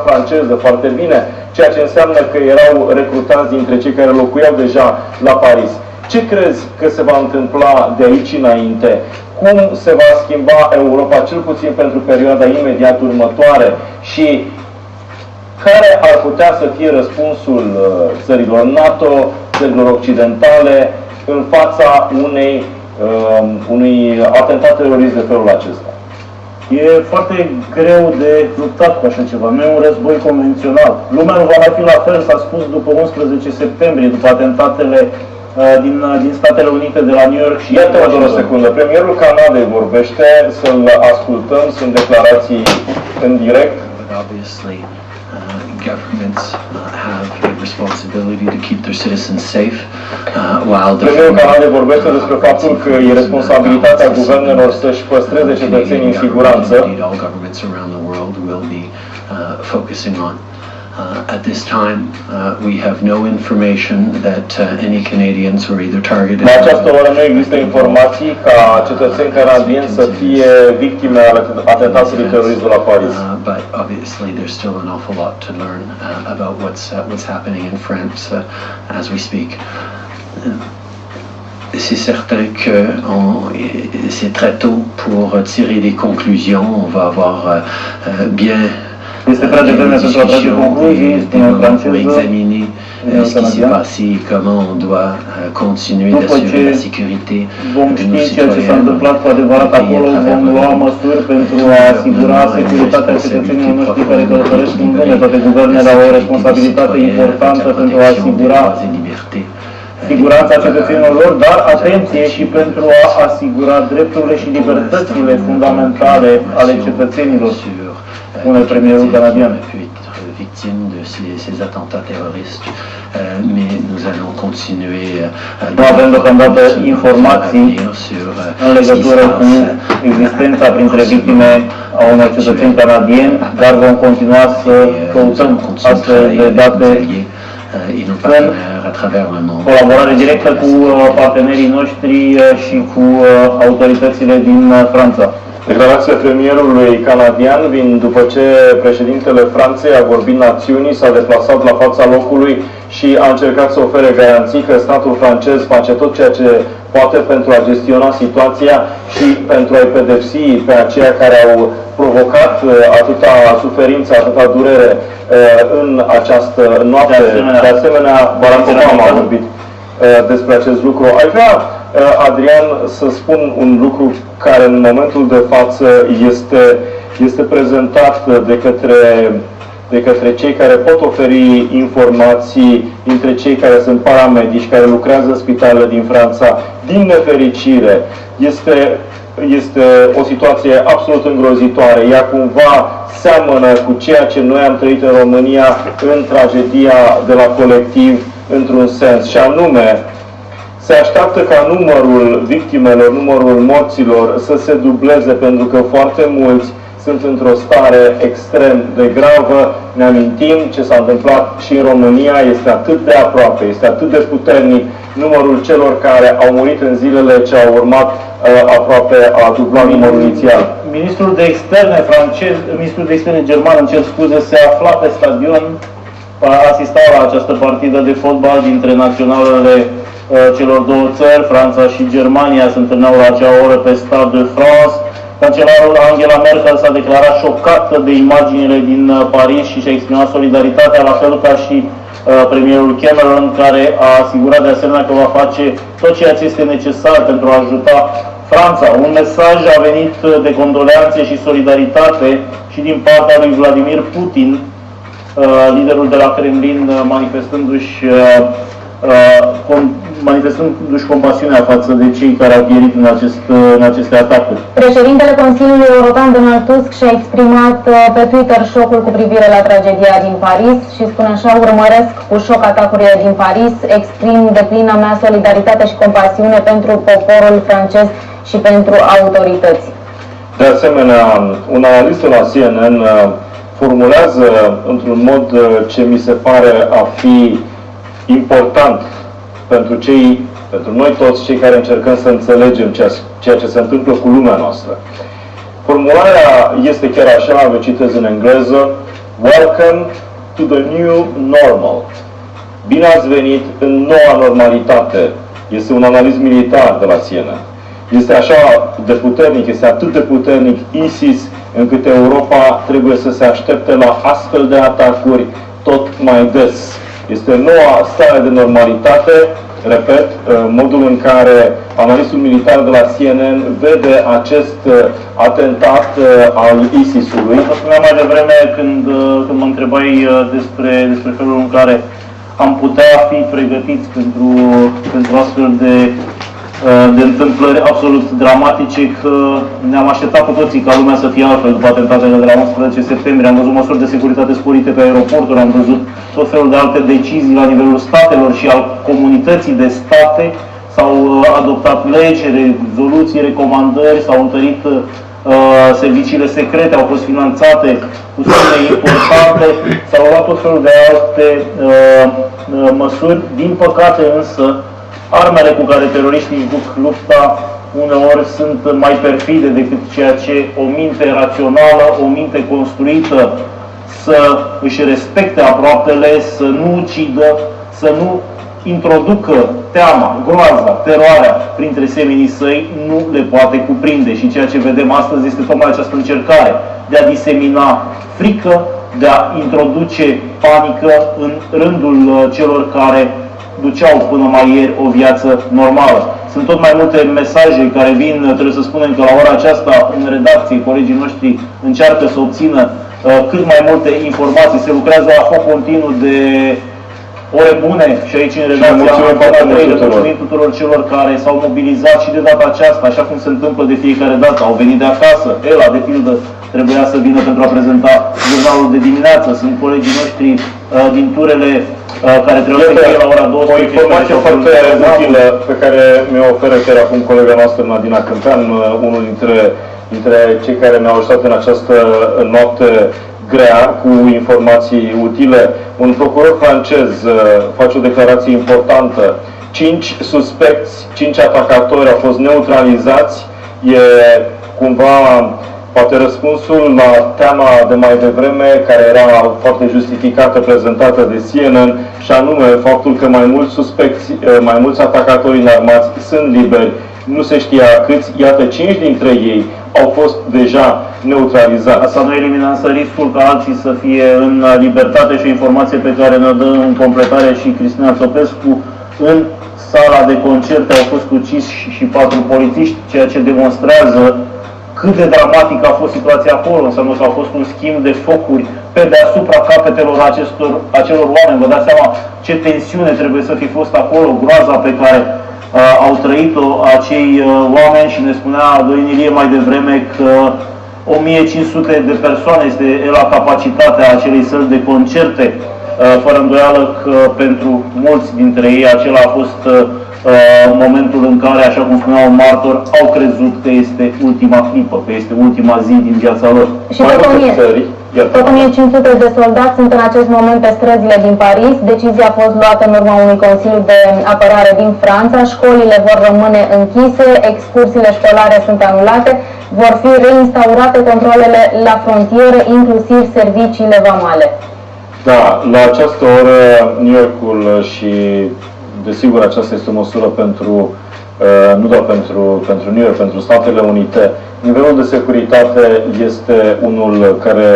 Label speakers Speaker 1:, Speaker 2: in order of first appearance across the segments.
Speaker 1: franceză foarte bine, ceea ce înseamnă că erau recrutați dintre cei care locuiau deja la Paris. Ce crezi că se va întâmpla de aici înainte? Cum se va schimba Europa, cel puțin pentru perioada imediat următoare? Și care ar putea să fie răspunsul țărilor NATO, țărilor occidentale, în fața unui atentat terorist de felul acesta?
Speaker 2: E foarte greu de luptat cu așa ceva. Nu e un război convențional. Lumea nu va mai fi la fel, s-a spus, după 11 septembrie, după atentatele din Statele Unite de la New York și...
Speaker 1: Iată-mă doar o secundă. Premierul Canadei vorbește, să-l ascultăm, sunt declarații în direct.
Speaker 3: Governments have a responsibility to keep their citizens safe, while
Speaker 1: Premierul Canadei vorbește despre faptul că e responsabilitatea guvernelor să-și păstreze cetățenii în siguranță.
Speaker 3: All governments around the world will be focusing on. At this time, we have no information that any Canadians were either targeted.
Speaker 1: La această oră nu există informații ca cetățeni canadieni să fie victime ale atentatului terorist de la Paris.
Speaker 3: But obviously, there's still an awful lot to learn about what's happening in France as we speak. C'est certain que c'est très tôt pour tirer des conclusions. On va avoir bien
Speaker 2: Este prea devreme pentru a trage concluzii, spune în franceză.
Speaker 3: Examiner ce qui s'est passé et comment on doit continuer d'assurer la sécurité
Speaker 2: vom ști ceea ce s-a întâmplat cu adevărat acolo, vom lua măsuri pentru a asigura securitatea cetățenilor noștri care călătoresc în lume. Toate guvernele au o responsabilitate importantă pentru a asigura siguranța cetățenilor lor, dar atenție și pentru a asigura drepturile și libertățile fundamentale ale cetățenilor, spune premierul canadian.
Speaker 3: Victime de ces attentats terroristes, mais nous allons continuer.
Speaker 2: Nu avem deocamdată informații în legătură cu existența printre victime a unor cetățeni canadieni, dar vom continua să căutăm astfel de date în colaborare directă cu partenerii noștri și cu autoritățile din Franța.
Speaker 1: Declarația premierului canadian vin după ce președintele Franței a vorbit națiunii, s-a deplasat la fața locului și a încercat să ofere garanții că statul francez face tot ceea ce poate pentru a gestiona situația și pentru a-i pedepsi pe aceia care au provocat atâta suferință, atâta durere în această noapte. De asemenea, Barack Obama a vorbit despre acest lucru. Aș vrea, Adrian, să spun un lucru care în momentul de față este prezentat de către cei care pot oferi informații, dintre cei care sunt paramedici, care lucrează în spitalele din Franța. Din nefericire, este o situație absolut îngrozitoare. Ea cumva seamănă cu ceea ce noi am trăit în România în tragedia de la Colectiv, într-un sens, și anume, se așteaptă ca numărul victimelor, numărul morților să se dubleze, pentru că foarte mulți sunt într-o stare extrem de gravă. Ne amintim ce s-a întâmplat și în România, este atât de aproape, este atât de puternic. Numărul celor care au murit în zilele ce au urmat aproape a dublat numărul inițial.
Speaker 2: Ministrul de externe francez, ministrul de externe german, îmi cer scuze, se afla pe stadion, asista la această partidă de fotbal dintre naționalele celor două țări, Franța și Germania, se întâlneau la acea oră pe Stade de France. Cancelarul Angela Merkel s-a declarat șocată de imaginile din Paris și și-a exprimat solidaritatea, la fel ca și premierul Cameron, care a asigurat de asemenea că va face tot ceea ce este necesar pentru a ajuta Franța. Un mesaj a venit de condoleanțe și solidaritate și din partea lui Vladimir Putin, liderul de la Kremlin, manifestându-și compasiunea față de cei care au pierit în aceste atacuri.
Speaker 4: Președintele Consiliului European, Donald Tusk, și-a exprimat pe Twitter șocul cu privire la tragedia din Paris și spune așa: urmăresc cu șoc atacurile din Paris, exprim deplină mea solidaritate și compasiune pentru poporul francez și pentru autorități.
Speaker 1: De asemenea, un analist la CNN formulează într-un mod ce mi se pare a fi important pentru noi toți cei care încercăm să înțelegem ceea ce se întâmplă cu lumea noastră. Formularea este chiar așa, vă citez în engleză: Welcome to the new normal. Bine ați venit în noua normalitate. Este un analist militar de la CNN. Este așa de puternic, este atât de puternic ISIS, încât Europa trebuie să se aștepte la astfel de atacuri tot mai des. Este noua stare de normalitate, repet, modul în care analistul militar de la CNN vede acest atentat al ISIS-ului.
Speaker 2: Asta spuneam mai devreme când mă întrebai despre felul în care am putea fi pregătiți pentru astfel de întâmplări absolut dramatice, că ne-am așteptat cu toții ca lumea să fie altfel după atentatele de la 11 septembrie. Am văzut măsuri de securitate sporite pe aeroporturi, am văzut tot felul de alte decizii la nivelul statelor și al comunității de state. S-au adoptat legi, rezoluții, recomandări, s-au întărit serviciile secrete, au fost finanțate cu sume importante, s-au luat tot felul de alte măsuri. Din păcate însă, armele cu care teroriștii duc lupta uneori sunt mai perfide decât ceea ce o minte rațională, o minte construită să își respecte aproapele, să nu ucidă, să nu introducă teama, groaza, teroarea printre semenii săi, nu le poate cuprinde. Și ceea ce vedem astăzi este tocmai această încercare de a disemina frică, de a introduce panică în rândul celor care duceau până mai ieri o viață normală. Sunt tot mai multe mesaje care vin, trebuie să spunem că la ora aceasta, în redacție, colegii noștri încearcă să obțină cât mai multe informații. Se lucrează la foc continuu de ore bune și aici în redacție mulțumim tuturor celor care s-au mobilizat și de data aceasta, așa cum se întâmplă de fiecare dată. Au venit de acasă. Ela, de pildă, trebuia să vină pentru a prezenta jurnalul de dimineață. Sunt colegii noștri din turele care trebuie să fie la ora 12.
Speaker 1: O informație foarte utilă pe care mi-o oferă chiar acum colega noastră, Nadina Câmpean, unul dintre cei care mi-au ajutat în această noapte grea cu informații utile. Un procuror francez face o declarație importantă. 5 suspecți, 5 atacatori au fost neutralizați. E cumva poate răspunsul la teama de mai devreme, care era foarte justificată, prezentată de CNN, și anume faptul că mai mulți suspecți, mai mulți atacatori înarmați sunt liberi. Nu se știa câți, iată 5 dintre ei au fost deja neutralizați.
Speaker 2: Asta nu elimină însă riscul ca alții să fie în libertate și o informație pe care ne-o dă în completare și Cristina Țopescu. În sala de concerte au fost uciși și 4 polițiști, ceea ce demonstrează cât de dramatică a fost situația acolo. Înseamnă că a fost un schimb de focuri pe deasupra capetelor acelor oameni. Vă dați seama ce tensiune trebuie să fi fost acolo, groaza pe care au trăit-o acei oameni. Și ne spunea Dorin Ilie mai devreme că 1500 de persoane este la capacitatea acelei săli de concerte. Fără îndoială că pentru mulți dintre ei acela a fost momentul în care, așa cum spunea un martor, au crezut că este ultima clipă, că este ultima zi din viața lor.
Speaker 4: Și tot 1500 de soldați sunt în acest moment pe străzile din Paris. Decizia a fost luată în urma unui consiliu de apărare din Franța. Școlile vor rămâne închise, excursiile școlare sunt anulate, vor fi reinstaurate controlele la frontieră, inclusiv serviciile vamale.
Speaker 1: Da, la această oră New Yorkul și desigur aceasta este o măsură nu doar pentru New York, pentru Statele Unite. Nivelul de securitate este unul care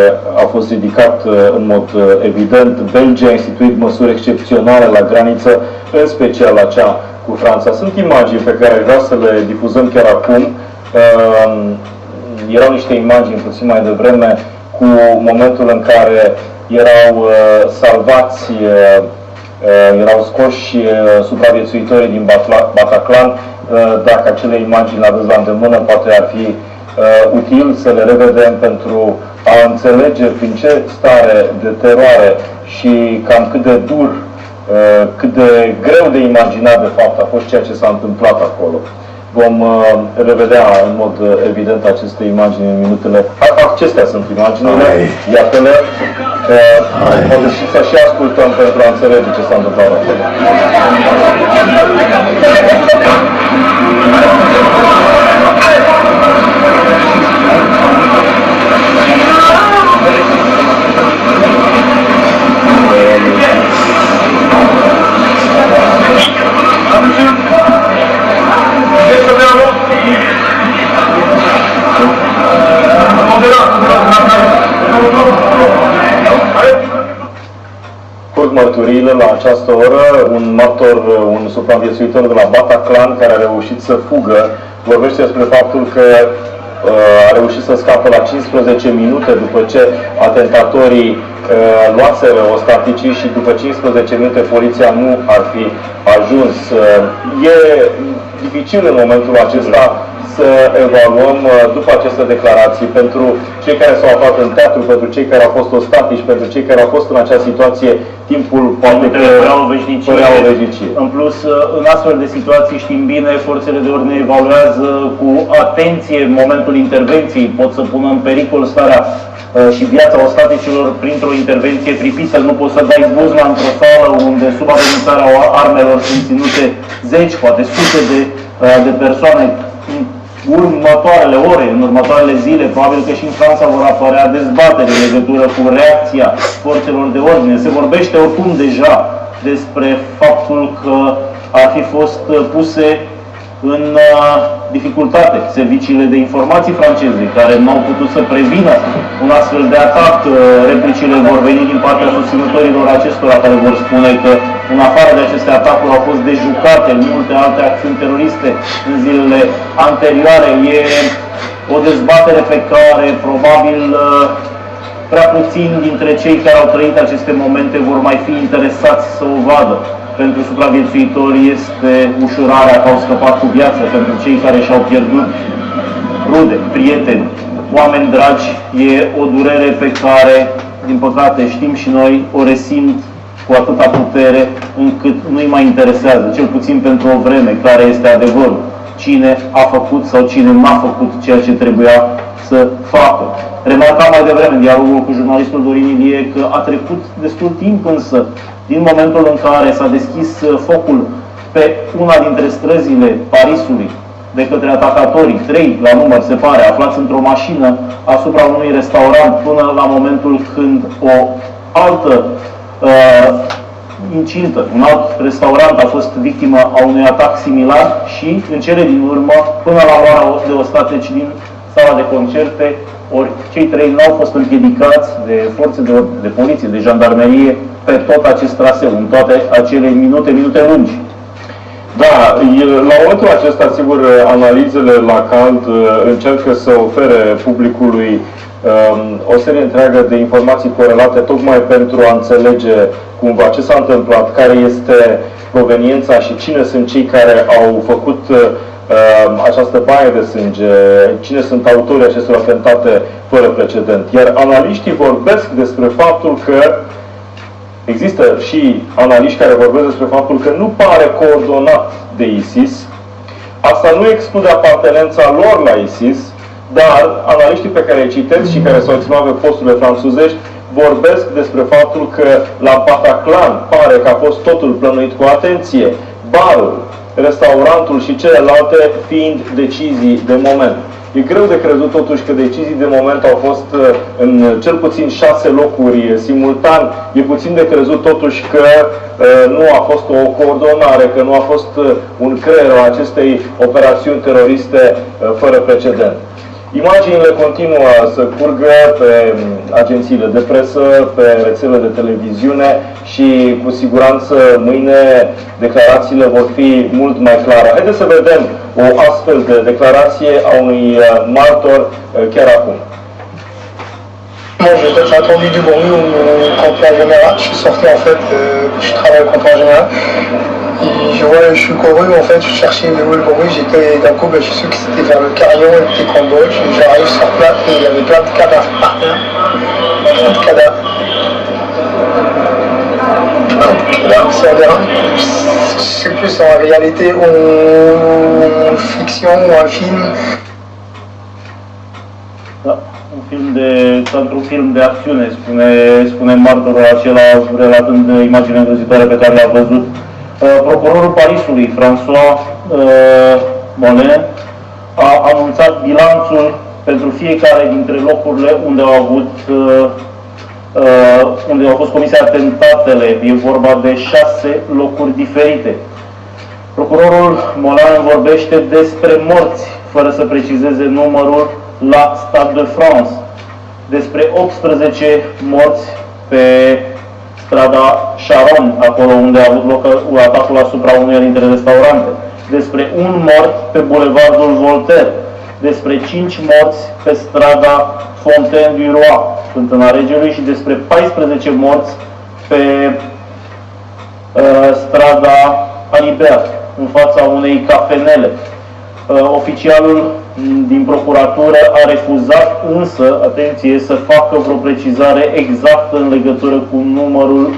Speaker 1: a fost ridicat în mod evident. Belgia a instituit măsuri excepționale la graniță, în special la cea cu Franța. Sunt imagini pe care vreau să le difuzăm chiar acum. Erau niște imagini puțin mai devreme cu momentul în care erau salvați, erau scoși supraviețuitorii din Bataclan. Dacă acele imagini le aveți la îndemână, poate ar fi util să le revedem pentru a înțelege prin ce stare de teroare și cam cât de dur, cât de greu de imaginat de fapt a fost ceea ce s-a întâmplat acolo. Vom revedea în mod evident aceste imagini în minutele. Acestea sunt imaginile, iată-le. Poate și să și ascultăm pentru a înțelege ce s-a întâmplat acolo. mărturiile la această oră. Un martor, un supraviețuitor de la Bataclan care a reușit să fugă, vorbește despre faptul că a reușit să scape la 15 minute după ce atentatorii luaseră ostaticii și după 15 minute poliția nu ar fi ajuns. E dificil în momentul acesta să evaluăm după aceste declarații pentru cei care s-au aflat în teatru, pentru cei care au fost ostatici, pentru cei care au fost în acea situație, timpul poate că părea o veșnicie.
Speaker 2: În plus, în astfel de situații, știm bine, forțele de ordine evaluează cu atenție momentul intervenției, pot să pună în pericol starea și viața ostaticilor printr-o intervenție pripită. Nu poți să dai buzna într-o sală unde sub amenințarea armelor sunt ținute zeci, poate sute de persoane. În următoarele ore, în următoarele zile, probabil că și în Franța vor apărea dezbateri în legătură cu reacția forțelor de ordine. Se vorbește oricum deja despre faptul că ar fi fost puse în dificultate serviciile de informații franceze, care nu au putut să prevină un astfel de atac. Replicile vor veni din partea susținătorilor acestora, care vor spune că în afară de aceste atacuri au fost dejucate multe alte acțiuni teroriste în zilele anterioare. E o dezbatere pe care probabil prea puțini dintre cei care au trăit aceste momente vor mai fi interesați să o vadă. Pentru supraviețuitori este ușurarea că au scăpat cu viață, pentru cei care și-au pierdut rude, prieteni, oameni dragi, e o durere pe care, din păcate, știm și noi, o resimt cu atâta putere încât nu-i mai interesează, cel puțin pentru o vreme, care este adevărul. Cine a făcut sau cine n-a făcut ceea ce trebuia să facă. Remarcam mai devreme în dialogul cu jurnalistul Dorin Ilie că a trecut destul timp însă din momentul în care s-a deschis focul pe una dintre străzile Parisului de către atacatorii, 3 la număr se pare, aflați într-o mașină asupra unui restaurant, până la momentul când o altă incintă, un alt restaurant a fost victimă a unui atac similar și, în cele din urmă, până la luarea de ostatici din sala de concerte, ori cei 3 nu au fost împiedicați de forțe de poliție, de jandarmerie, pe tot acest traseu, în toate acele minute lungi.
Speaker 1: Da, la momentul acesta, sigur, analizele la cald încercă să ofere publicului o serie întreagă de informații corelate, tocmai pentru a înțelege cumva ce s-a întâmplat, care este proveniența și cine sunt cei care au făcut această baie de sânge, cine sunt autorii acestor atentate fără precedent. Iar analiștii vorbesc despre faptul că există și analiști care vorbesc despre faptul că nu pare coordonat de ISIS. Asta nu exclude apartenența lor la ISIS, dar analiștii pe care îi citesc și care s-au exprimat pe posturile franțuzești vorbesc despre faptul că la Bataclan pare că a fost totul plănuit cu atenție, barul, restaurantul și celelalte fiind decizii de moment. E greu de crezut totuși că decizii de moment au fost în cel puțin 6 locuri simultan. E puțin de crezut totuși că nu a fost o coordonare, că nu a fost un creier al acestei operațiuni teroriste fără precedent. Imaginile continuă să curgă pe agențiile de presă, pe rețelele de televiziune și cu siguranță mâine declarațiile vor fi mult mai clare. Haideți să vedem o astfel de declarație a unui martor chiar acum.
Speaker 5: J'ai attendu du bruit au campement général. Je suis sorti en fait, je travaille au campement général. Et je suis couru en fait, je cherchais où est le bruit. J'étais d'un coup, je suis sûr que c'était vers le carillon et le taekwondo. J'arrive sur place et il y avait plein de cadavres par terre. Plein de cadavres. Je sais plus en réalité ou en fiction ou un film.
Speaker 2: Da, într-un film de acțiune, spune martorul acela, relatând imaginea îngrozitoare pe care le-a văzut. Procurorul Parisului, François Molin, a anunțat bilanțul pentru fiecare dintre locurile unde au fost comise atentatele. E vorba de 6 locuri diferite. Procurorul Molin vorbește despre morți, fără să precizeze numărul, la Stade de France, despre 18 morți pe strada Sharon, acolo unde a avut loc atacul asupra uneia dintre restaurante, despre un mort pe bulevardul Voltaire, despre 5 morți pe strada Fontaine du Roi, Fântâna Regelui, și despre 14 morți pe strada Alibert, în fața unei cafenele. Oficialul din procuratură a refuzat însă, atenție, să facă vreo precizare exactă în legătură cu numărul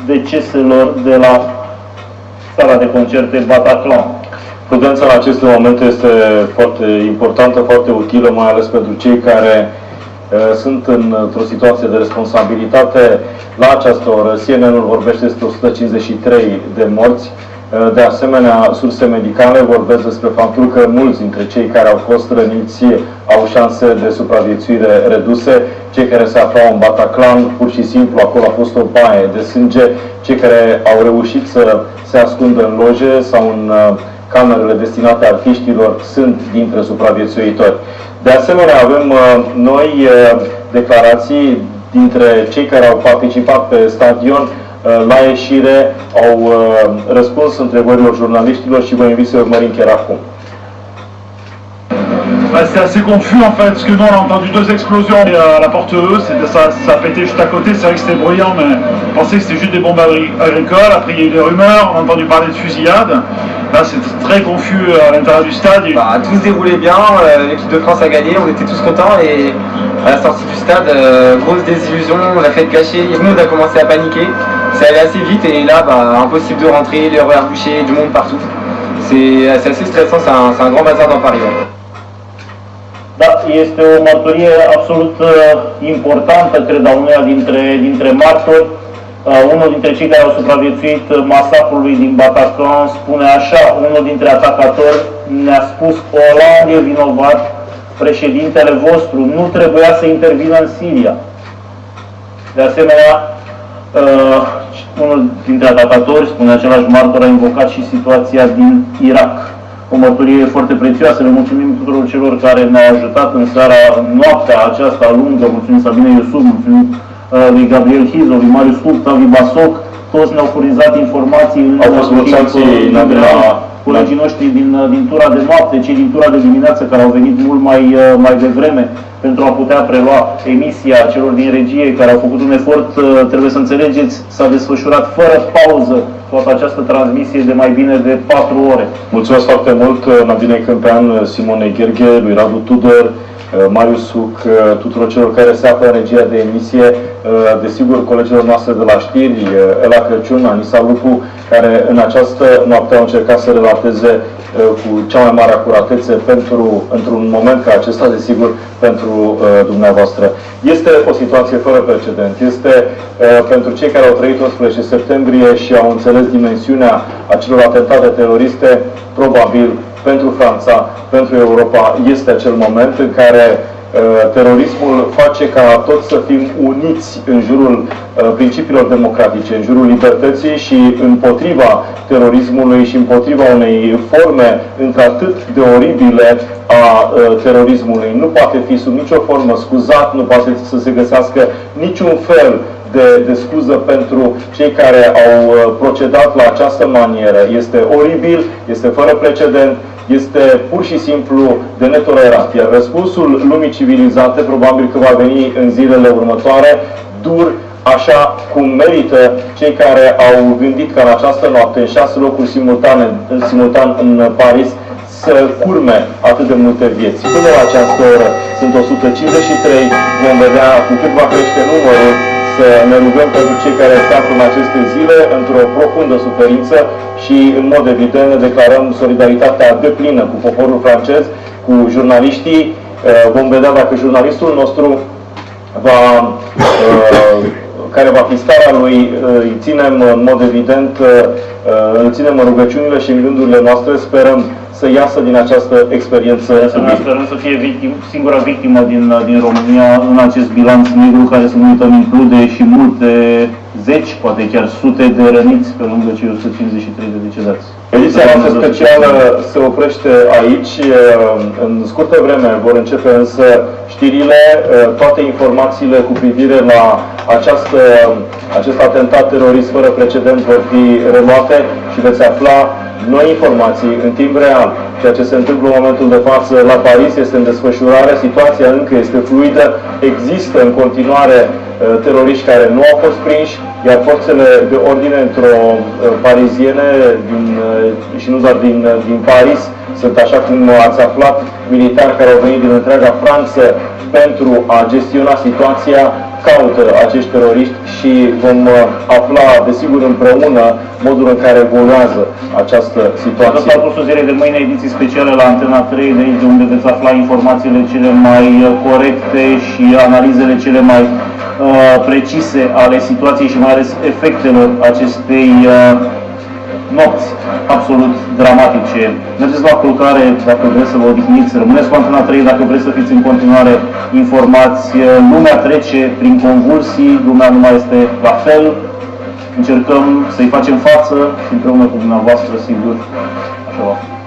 Speaker 2: deceselor de la sala de concerte Bataclan.
Speaker 1: Prudența în aceste momente este foarte importantă, foarte utilă, mai ales pentru cei care sunt într-o situație de responsabilitate. La această oră, CNN-ul vorbește despre 153 de morți. De asemenea, surse medicale vorbesc despre faptul că mulți dintre cei care au fost răniți au șanse de supraviețuire reduse. Cei care se aflau în Bataclan, pur și simplu, acolo a fost o baie de sânge. Cei care au reușit să se ascundă în loje sau în camerele destinate artiștilor sunt dintre supraviețuitori. De asemenea, avem noi declarații dintre cei care au participat pe stadion. La ieșire au răspuns întrebărilor jurnaliștilor și vă invit să urmărim chiar acum.
Speaker 6: C'est assez confus en fait, parce que nous on a entendu 2 explosions à la porte E, ça a pété juste à côté, c'est vrai que c'était bruyant, mais on pensait que c'était juste des bombes agricoles. Après il y a eu des rumeurs, on a entendu parler de fusillades. Là c'est très confus à l'intérieur du stade.
Speaker 7: Tout se déroulait bien, l'équipe de France a gagné, on était tous contents et à la sortie du stade, grosse désillusion, la fête gâchée, tout le monde a commencé à paniquer. C'est allé assez vite et là, impossible de rentrer, les horaires bouchés, du monde partout. C'est assez stressant, c'est un grand bazar dans Paris. Ouais.
Speaker 2: Da, este o mărturie absolut importantă, cred, a uneia dintre martori. Unul dintre cei care au supraviețuit masacrului din Bataclan spune așa: unul dintre atacatori ne-a spus că Hollande e vinovat, președintele vostru nu trebuia să intervină în Siria. De asemenea, unul dintre atacatori, spune același martor, a invocat și situația din Irak. O mărturie foarte prețioasă. Le mulțumim tuturor celor care ne-au ajutat în seara, noaptea aceasta lungă. Mulțumim Sabine Iusuf, mulțumim lui Gabriel Hizo, lui Marius Huc, Tavi Basoc. Toți ne-au furnizat informații în colegii noștri din tura de noapte, cei din tura de dimineață care au venit mult mai devreme pentru a putea prelua emisia, celor din regie care au făcut un efort, trebuie să înțelegeți, s-a desfășurat fără pauză toată această transmisie de mai bine de 4 ore.
Speaker 1: Mulțumesc foarte mult Nadine Câmpean, Simone Gherghe, lui Radu Tudor, Marius Huc, tuturor celor care se află în regia de emisie, desigur colegilor noastre de la știri, Ela Crăciun, Anisa Lupu, care în această noapte au încercat să relateze cu cea mai mare acuratețe într-un moment ca acesta, desigur, pentru dumneavoastră. Este o situație fără precedent. Este pentru cei care au trăit 11 septembrie și au înțeles dimensiunea acelor atentate teroriste, probabil pentru Franța, pentru Europa, este acel moment în care terorismul face ca toți să fim uniți în jurul principiilor democratice, în jurul libertății și împotriva terorismului și împotriva unei forme într-atât de oribile a terorismului. Nu poate fi sub nicio formă scuzat, nu poate să se găsească niciun fel de scuză pentru cei care au procedat la această manieră. Este oribil, este fără precedent, este pur și simplu de netolerat. Iar răspunsul lumii civilizate probabil că va veni în zilele următoare, dur, așa cum merită cei care au gândit ca în această noapte, în 6 locuri simultan în Paris, să curme atât de multe vieți. Până la această oră sunt 153, vom vedea cu cât va crește numărul. Să ne rugăm pentru cei care se află în aceste zile într-o profundă suferință și, în mod evident, ne declarăm solidaritatea deplină cu poporul francez, cu jurnaliștii. Vom vedea dacă jurnalistul nostru care va fi starea lui, îi ținem în mod evident, îl ținem în rugăciunile și în gândurile noastre, sperăm să iasă din această experiență.
Speaker 2: Sperăm să fie singura victimă din România în acest bilanț negru, care, să nu uităm, include și multe zeci, poate chiar sute de răniți pe lângă cei 153 de decedați.
Speaker 1: Ediția noastră specială se oprește aici. În scurtă vreme vor începe însă știrile, toate informațiile cu privire la acest atentat terorist fără precedent vor fi reluate și veți afla noi informații în timp real. Ceea ce se întâmplă în momentul de față la Paris este în desfășurare, situația încă este fluidă, există în continuare teroriști care nu au fost prinși, iar forțele de ordine pariziene și nu doar din Paris sunt, așa cum ați aflat, militari care au venit din întreaga Franță pentru a gestiona situația, caută acești teroriști și vom afla, desigur, împreună modul în care evoluează această situație.
Speaker 2: Pe parcursul zilei de mâine, ediții speciale la Antena 3, de aici unde veți afla informațiile cele mai corecte și analizele cele mai precise ale situației și mai ales efectelor acestei nopți absolut dramatice. Mergeți la culcare dacă vreți să vă odihniți, rămâneți cu Antena 3 dacă vreți să fiți în continuare informați. Lumea trece prin convulsii, lumea nu mai este la fel. Încercăm să-i facem față și împreună cu dumneavoastră, sigur, așa va fi.